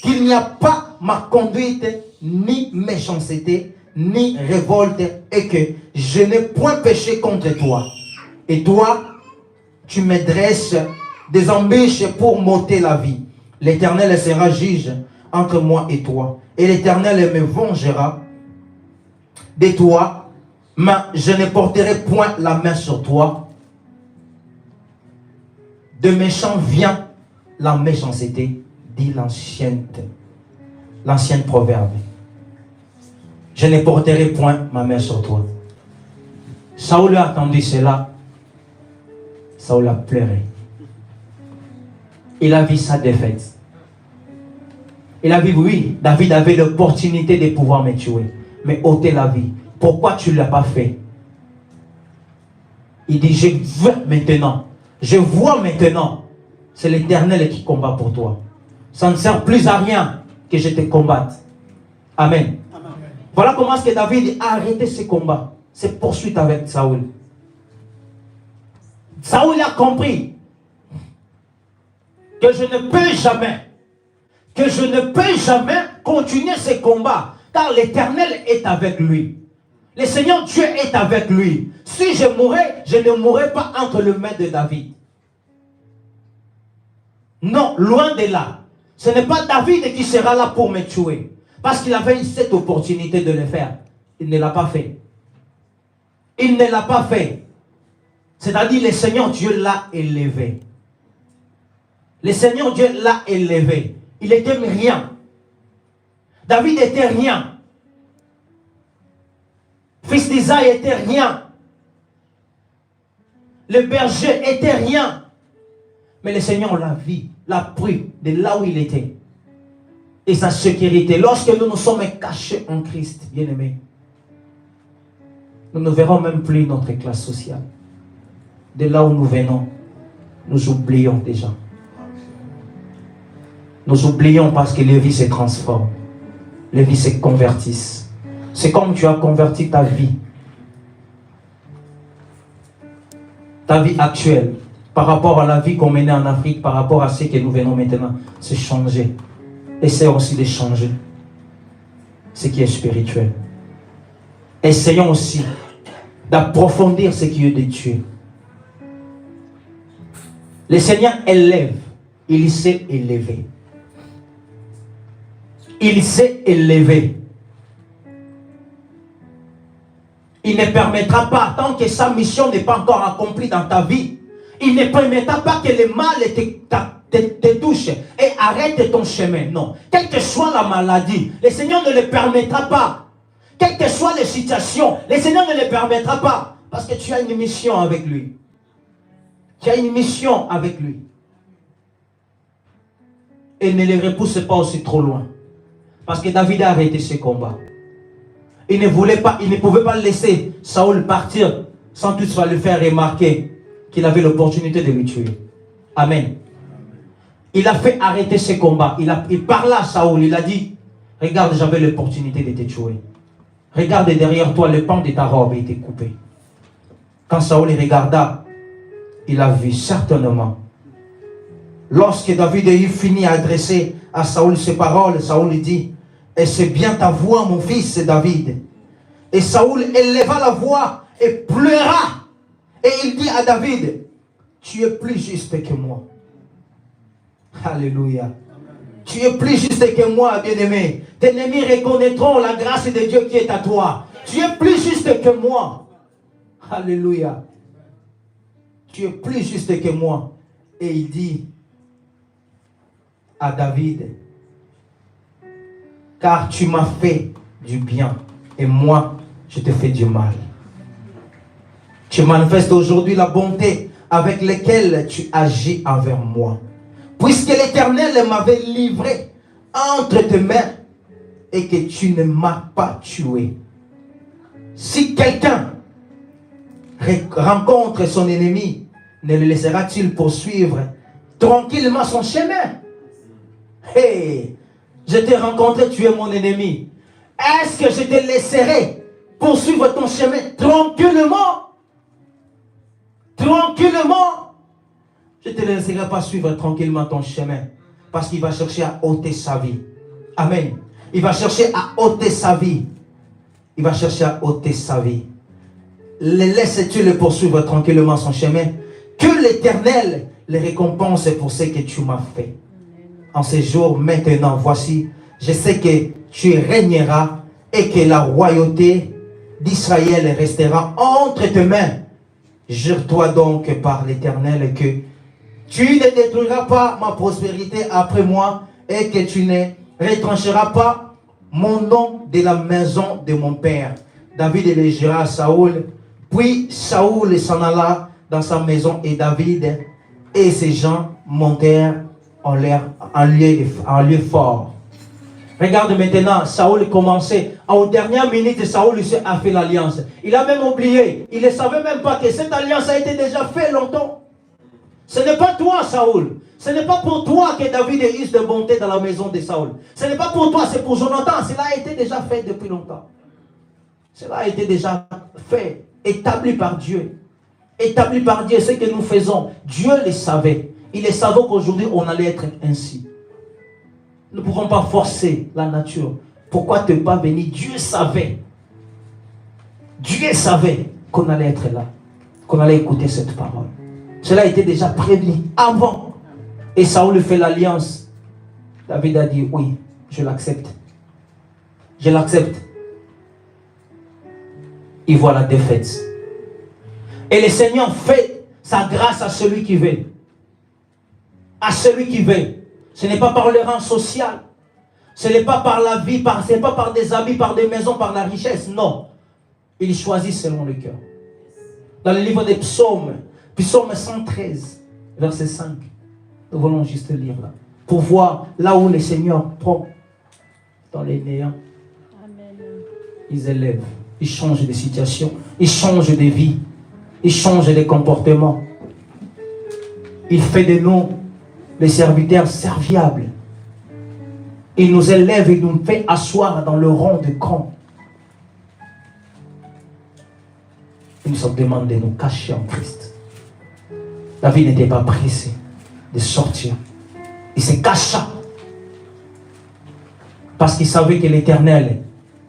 qu'il n'y a pas ma conduite, ni méchanceté, ni révolte, et que je n'ai point péché contre toi. Et toi, tu me dresses des embûches pour m'ôter la vie. L'Éternel sera juge entre moi et toi. Et l'Éternel me vengera de toi, mais je ne porterai point la main sur toi. De méchant vient la méchanceté, dit l'ancienne proverbe. Je ne porterai point ma main sur toi. Saül a entendu cela. Saül a pleuré. Il a vu sa défaite. Il a vu, oui, David avait l'opportunité de pouvoir me tuer, mais ôter la vie. Pourquoi tu ne l'as pas fait? Il dit, je vois maintenant, c'est l'Éternel qui combat pour toi. Ça ne sert plus à rien que je te combatte. Amen. Amen. Voilà comment est-ce que David a arrêté ses combats, ses poursuites avec Saül. Saül a compris que je ne peux jamais continuer ces combats, car l'Éternel est avec lui. Le Seigneur Dieu est avec lui. Si je mourais, je ne mourrais pas entre les mains de David. Non, loin de là. Ce n'est pas David qui sera là pour me tuer, parce qu'il avait cette opportunité de le faire. Il ne l'a pas fait. Il ne l'a pas fait. C'est-à-dire, le Seigneur Dieu l'a élevé. Le Seigneur Dieu l'a élevé. Il était rien. David était rien. Fils d'Isaïe était rien. Le berger était rien. Mais le Seigneur l'a vu, l'a pris de là où il était. Et sa sécurité. Lorsque nous nous sommes cachés en Christ, bien-aimés, nous ne verrons même plus notre classe sociale. De là où nous venons, nous oublions déjà. Nous oublions parce que les vies se transforment. Les vies se convertissent. C'est comme tu as converti ta vie. Ta vie actuelle. Par rapport à la vie qu'on menait en Afrique, par rapport à ce que nous venons maintenant. C'est changer. Essayons aussi de changer ce qui est spirituel. Essayons aussi d'approfondir ce qui est de Dieu. Le Seigneur élève. Il s'est élevé. Il s'est élevé. Il ne permettra pas, tant que sa mission n'est pas encore accomplie dans ta vie, il ne permettra pas que le mal te touche et arrête ton chemin. Non. Quelle que soit la maladie, le Seigneur ne le permettra pas. Quelles que soient les situations, le Seigneur ne le permettra pas. Parce que tu as une mission avec lui. Tu as une mission avec lui. Et ne les repousse pas aussi trop loin. Parce que David a arrêté ses combats. Il ne pouvait pas laisser Saül partir sans toutefois le faire remarquer qu'il avait l'opportunité de le tuer. Amen. Il a fait arrêter ses combats. Il parla à Saül. Il a dit, regarde, j'avais l'opportunité de te tuer. Regarde derrière toi, le pan de ta robe a été coupé. Quand Saül regarda, il a vu certainement. Lorsque David eut fini à adresser à Saül ces paroles, Saül dit, et c'est bien ta voix, mon fils David. Et Saül éleva la voix et pleura. Et il dit à David, tu es plus juste que moi. Alléluia. Tu es plus juste que moi, bien-aimé. Tes ennemis reconnaîtront la grâce de Dieu qui est à toi. Tu es plus juste que moi. Alléluia. Tu es plus juste que moi. Et il dit à David, car tu m'as fait du bien et moi, je te fais du mal. Tu manifestes aujourd'hui la bonté avec laquelle tu agis envers moi. Puisque l'Éternel m'avait livré entre tes mains et que tu ne m'as pas tué. Si quelqu'un rencontre son ennemi, ne le laissera-t-il poursuivre tranquillement son chemin? Hey, je t'ai rencontré, tu es mon ennemi. Est-ce que je te laisserai poursuivre ton chemin tranquillement? Tranquillement. Je ne te laisserai pas suivre tranquillement ton chemin. Parce qu'il va chercher à ôter sa vie. Amen. Il va chercher à ôter sa vie. Il va chercher à ôter sa vie. Laisses-tu le poursuivre tranquillement son chemin? Que l'Éternel le récompense pour ce que tu m'as fait. En ces jours, maintenant, voici, je sais que tu régneras et que la royauté d'Israël restera entre tes mains. Jure-toi donc par l'Éternel que tu ne détruiras pas ma prospérité après moi et que tu ne retrancheras pas mon nom de la maison de mon père. David éligira Saoul, puis Saoul s'en alla dans sa maison et David et ses gens montèrent en lieu fort. Regarde maintenant, Saoul commençait. Aux dernières minutes, Saoul a fait l'alliance. Il a même oublié. Il ne savait même pas que cette alliance a été déjà faite longtemps. Ce n'est pas toi, Saoul. Ce n'est pas pour toi que David est riche de bonté dans la maison de Saoul. Ce n'est pas pour toi, c'est pour Jonathan. Cela a été déjà fait depuis longtemps. Cela a été déjà fait, établi par Dieu. Établi par Dieu, ce que nous faisons. Dieu le savait. Il le savait qu'aujourd'hui, on allait être ainsi. Nous ne pouvons pas forcer la nature. Pourquoi tu n'es pas venu? Dieu savait. Dieu savait qu'on allait être là. Qu'on allait écouter cette parole. Cela a été déjà prévu avant. Et Saoul fait l'alliance. David a dit, oui, je l'accepte. Je l'accepte. Il voit la défaite. Et le Seigneur fait sa grâce à celui qui veut. À celui qui veut. Ce n'est pas par le rang social. Ce n'est pas par la vie, ce n'est pas par des habits, par des maisons, par la richesse. Non. Il choisit selon le cœur. Dans le livre des psaumes, psaume 113, verset 5. Nous voulons juste lire là. Pour voir là où le Seigneur prend dans les néants. Amen. Ils élèvent. Ils changent de situation. Ils changent de vie. Ils changent de comportement. Il fait de nous les serviteurs serviables. Il nous élève et nous fait asseoir dans le rang de grand. Il nous demande de nous cacher en Christ. David n'était pas pressé de sortir. Il se cacha. Parce qu'il savait que l'Éternel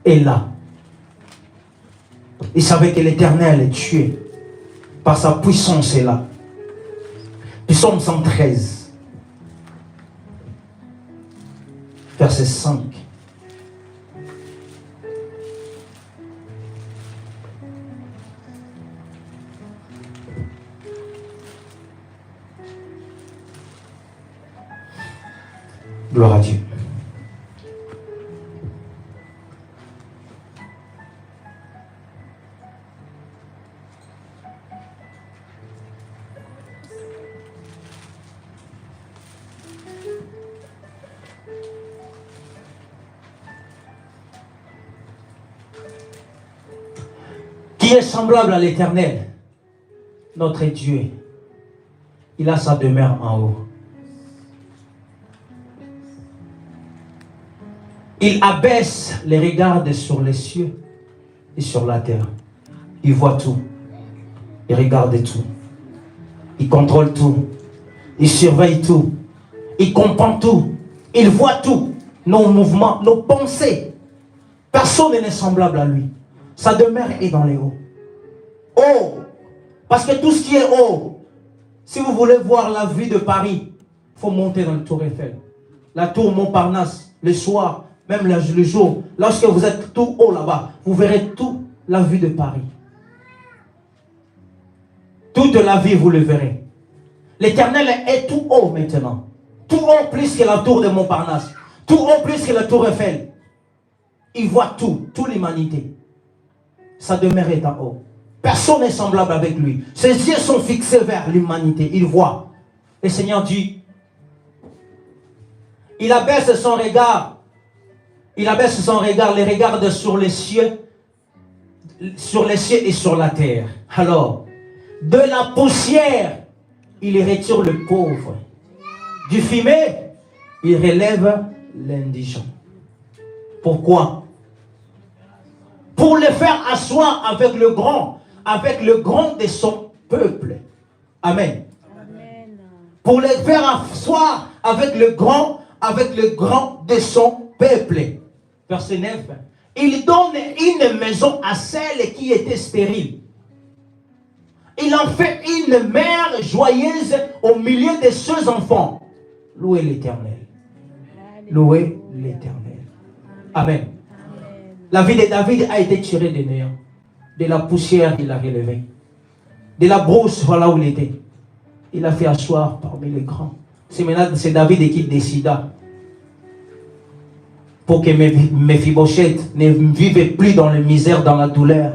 est là. Il savait que l'Éternel est tué. Par sa puissance est là. Psaume 113. Verset 5. Gloire à Dieu. Qui est semblable à l'Éternel? Notre Dieu. Il a sa demeure en haut. Il abaisse les regards sur les cieux et sur la terre. Il voit tout. Il regarde tout. Il contrôle tout. Il surveille tout. Il comprend tout. Il voit tout. Nos mouvements, nos pensées. Personne n'est semblable à lui. Sa demeure est dans les hauts. Haut. Parce que tout ce qui est haut, si vous voulez voir la vue de Paris, il faut monter dans le tour Eiffel. La tour Montparnasse, le soir, même le jour, lorsque vous êtes tout haut là-bas, vous verrez toute la vue de Paris. Toute la vie, vous le verrez. L'Éternel est tout haut maintenant. Tout haut plus que la tour de Montparnasse. Tout haut plus que la tour Eiffel. Il voit tout, toute l'humanité. Sa demeure est en haut. Personne n'est semblable avec lui. Ses yeux sont fixés vers l'humanité. Il voit. Le Seigneur dit, il abaisse son regard. Il abaisse son regard, les regarde sur les cieux et sur la terre. Alors, de la poussière, il retire le pauvre. Du fumier, il relève l'indigent. Pourquoi? Pour le faire asseoir avec le grand de son peuple. Amen. Amen. Pour le faire asseoir avec le grand de son peuple. Verset 9. Il donne une maison à celle qui était stérile. Il en fait une mère joyeuse au milieu de ses enfants. Louez l'Éternel. Louez l'Éternel. Amen. La vie de David a été tirée des néants. De la poussière, il l'a relevé. De la brousse, voilà où il était. Il a fait asseoir parmi les grands. C'est maintenant, c'est David qui décida pour que Mephibosheth ne vive plus dans la misère, dans la douleur.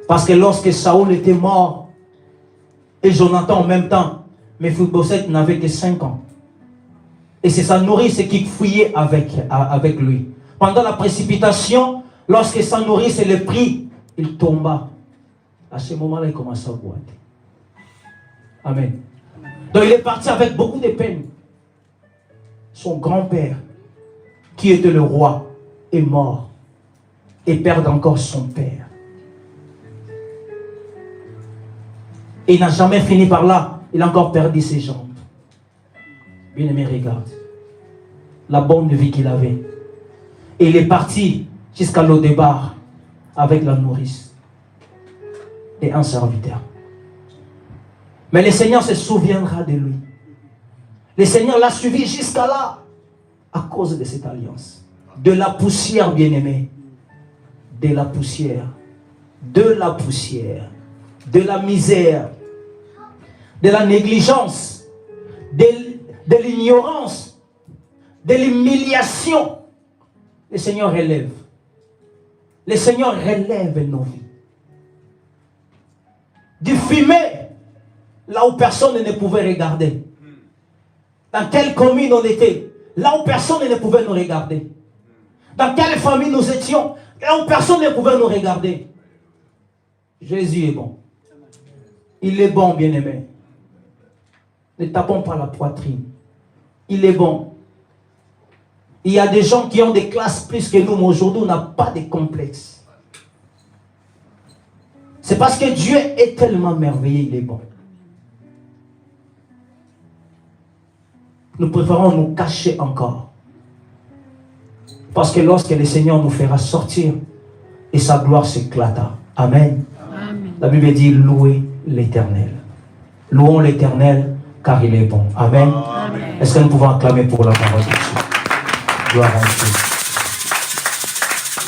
Parce que lorsque Saoul était mort, et Jonathan en même temps, Mephibosheth n'avait que 5 ans. Et c'est sa nourrice qui fouillait avec lui. Pendant la précipitation, lorsque sa nourrice le prit, il tomba. À ce moment-là, il commença à boiter. Amen. Donc il est parti avec beaucoup de peine. Son grand-père, qui était le roi, est mort. Et perd encore son père. Et il n'a jamais fini par là. Il a encore perdu ses jambes. Bien-aimé, regarde. La bonne vie qu'il avait. Et il est parti jusqu'à Lo-Débar avec la nourrice et un serviteur. Mais le Seigneur se souviendra de lui. Le Seigneur l'a suivi jusqu'à là à cause de cette alliance. De la poussière, bien-aimé. De la poussière. De la poussière. De la misère. De la négligence. De l'ignorance. De l'humiliation. Le Seigneur relève. Le Seigneur relève nos vies. Du fumier, là où personne ne pouvait regarder. Dans quelle commune on était, là où personne ne pouvait nous regarder. Dans quelle famille nous étions, là où personne ne pouvait nous regarder. Jésus est bon. Il est bon, bien-aimé. Ne tapons pas la poitrine. Il est bon. Il y a des gens qui ont des classes plus que nous, mais aujourd'hui, on n'a pas de complexe. C'est parce que Dieu est tellement merveilleux, il est bon. Nous préférons nous cacher encore. Parce que lorsque le Seigneur nous fera sortir, et sa gloire s'éclata. Amen. Amen. La Bible dit, louez l'Éternel. Louons l'Éternel, car il est bon. Amen. Amen. Est-ce que nous pouvons acclamer pour la parole de Dieu? Gloire à Dieu.